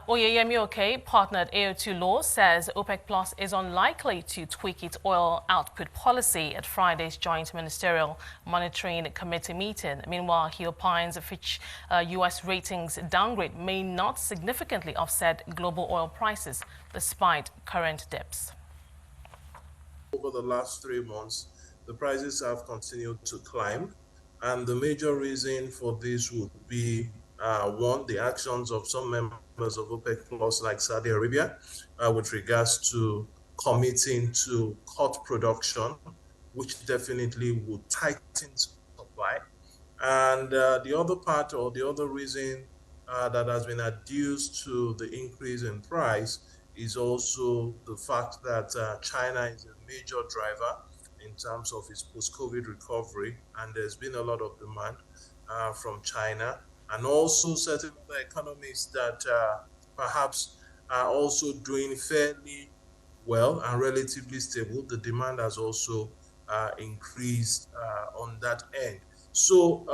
Oyeyemi Oke, partner at AO2 Law, says OPEC Plus is unlikely to tweak its oil output policy at Friday's joint ministerial monitoring committee meeting. Meanwhile, he opines Fitch U.S. ratings downgrade may not significantly offset global oil prices despite current dips. Over the last 3 months, the prices have continued to climb, and the major reason for this would be one, the actions of some members of OPEC Plus, like Saudi Arabia, with regards to committing to cut production, which definitely would tighten supply. And the other part, or the other reason that has been adduced to the increase in price is also the fact that China is a major driver in terms of its post-COVID recovery, and there's been a lot of demand from China, and also certain other economies that perhaps are also doing fairly well and relatively stable. The demand has also increased on that end. So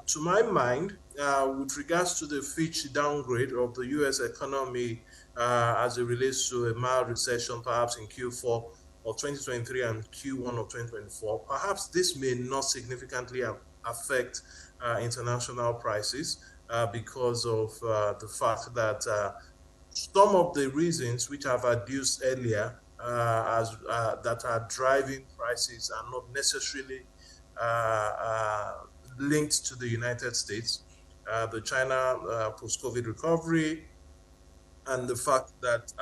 to my mind, with regards to the Fitch downgrade of the U.S. economy as it relates to a mild recession, perhaps in Q4 of 2023 and Q1 of 2024, perhaps this may not significantly affect international prices because of the fact that some of the reasons which I've adduced earlier that are driving prices are not necessarily linked to the United States. The China post-COVID recovery, and the fact that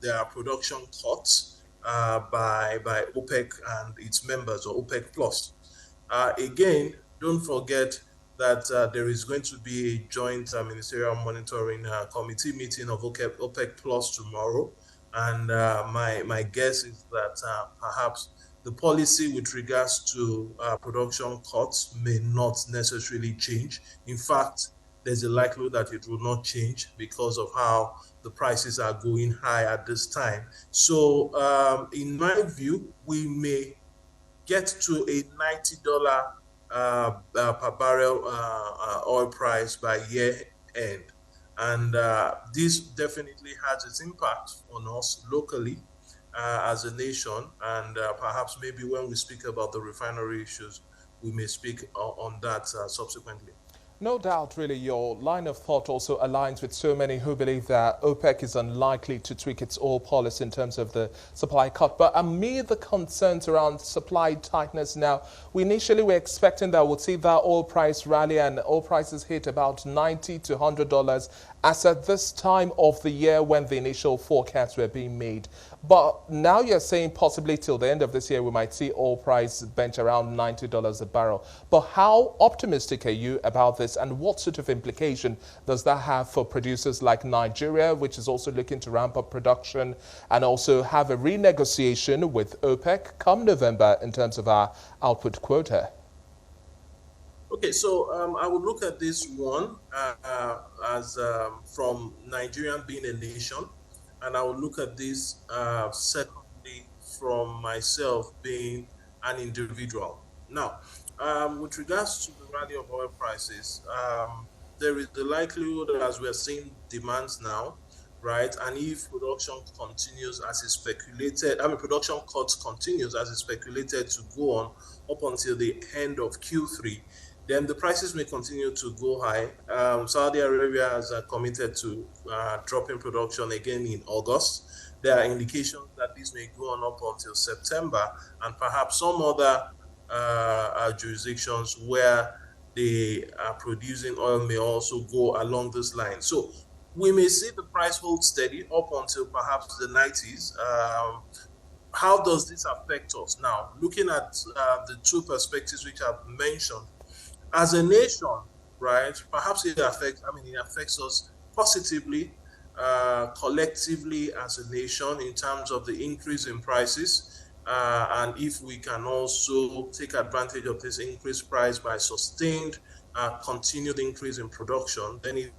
there are production cuts by OPEC and its members, or OPEC Plus. Again, don't forget that there is going to be a joint ministerial monitoring committee meeting of OPEC Plus tomorrow, and my guess is that perhaps the policy with regards to production cuts may not necessarily change. In fact, there's a likelihood that it will not change because of how the prices are going high at this time. So in my view, we may get to a $90 per barrel oil price by year end. And this definitely has its impact on us locally as a nation. And perhaps maybe when we speak about the refinery issues, we may speak on that subsequently. No doubt, really, your line of thought also aligns with so many who believe that OPEC is unlikely to tweak its oil policy in terms of the supply cut. But amid the concerns around supply tightness now, we initially were expecting that we'll see that oil price rally and oil prices hit about $90 to $100 as at this time of the year when the initial forecasts were being made. But now you're saying possibly till the end of this year we might see oil price bench around $90 a barrel. But how optimistic are you about this, and what sort of implication does that have for producers like Nigeria, which is also looking to ramp up production and also have a renegotiation with OPEC come November in terms of our output quota? Okay, so I would look at this one as from Nigeria being a nation, and I would look at this secondly from myself being an individual. Now, with regards to the rally of oil prices, there is the likelihood, as we are seeing demands now, right? And if production continues as is speculated, production cuts continues as is speculated to go on up until the end of Q3, then the prices may continue to go high. Saudi Arabia has committed to dropping production again in August. There are indications that this may go on up until September, and perhaps some other jurisdictions where they are producing oil may also go along this line. So we may see the price hold steady up until perhaps the 90s. How does this affect us? Now, looking at the two perspectives which I've mentioned, as a nation, right, perhaps it affects us positively, collectively as a nation in terms of the increase in prices. And if we can also take advantage of this increased price by sustained, continued increase in production, then it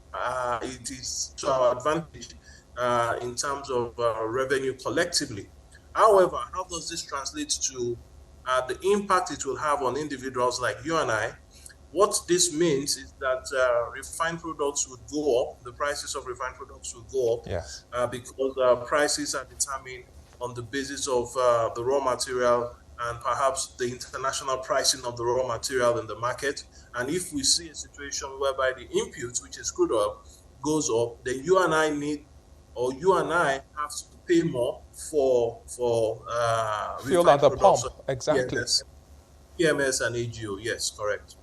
is to our advantage in terms of revenue collectively. However, how does this translate to the impact it will have on individuals like you and I? What this means is that refined products would go up, the prices of refined products would go up, Yes. because prices are determined on the basis of the raw material and perhaps the international pricing of the raw material in the market. And if we see a situation whereby the input, which is crude oil, goes up, then you and I have to pay more for Fuel refined at the products. pump, exactly. PMS and AGO, yes, correct.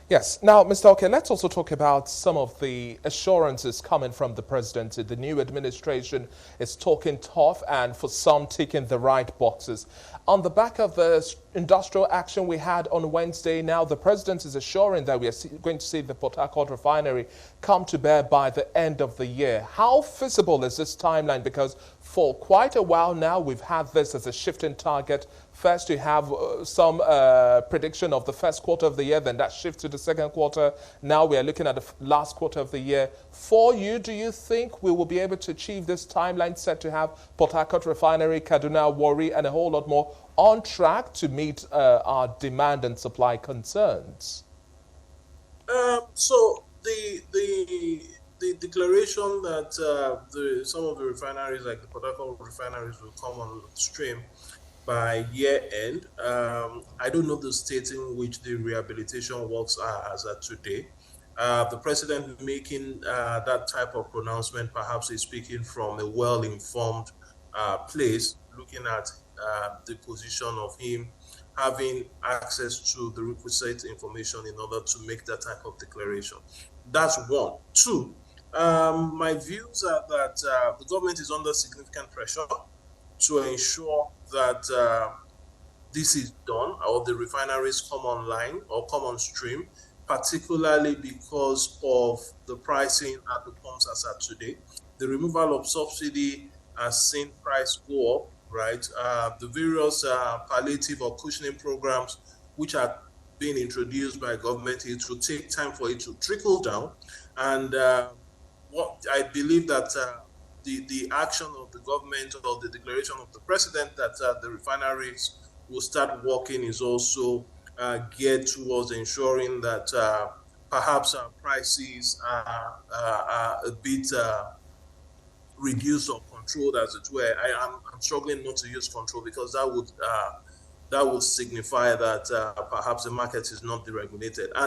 Yes. Now, Mr. Oke, let's also talk about some of the assurances coming from the president. The new administration is talking tough and for some ticking the right boxes. On the back of the industrial action we had on Wednesday, now the president is assuring that we are going to see the Port Harcourt refinery come to bear by the end of the year. How feasible is this timeline? Because for quite a while now, we've had this as a shifting target. First, you have some prediction of the first quarter of the year, then that shifts to the second quarter. Now we are looking at the last quarter of the year. For you, do you think we will be able to achieve this timeline set to have Port Harcourt Refinery, Kaduna, Warri, and a whole lot more on track to meet our demand and supply concerns? So the declaration that some of the refineries, like the Port Harcourt refineries, will come on stream by year end. I don't know the state in which the rehabilitation works are as of today. The president making that type of pronouncement perhaps is speaking from a well-informed place, looking at the position of him having access to the requisite information in order to make that type of declaration. That's one. Two, my views are that the government is under significant pressure to ensure that this is done, or the refineries come online or come on stream, particularly because of the pricing at the pumps as at today. The removal of subsidy has seen price go up, right? The various palliative or cushioning programs which are being introduced by government, it will take time for it to trickle down. And what I believe that the action of the government or the declaration of the president that the refineries will start working is also geared towards ensuring that perhaps prices are a bit reduced or controlled, as it were. I'm struggling not to use control because that would signify that perhaps the market is not deregulated. And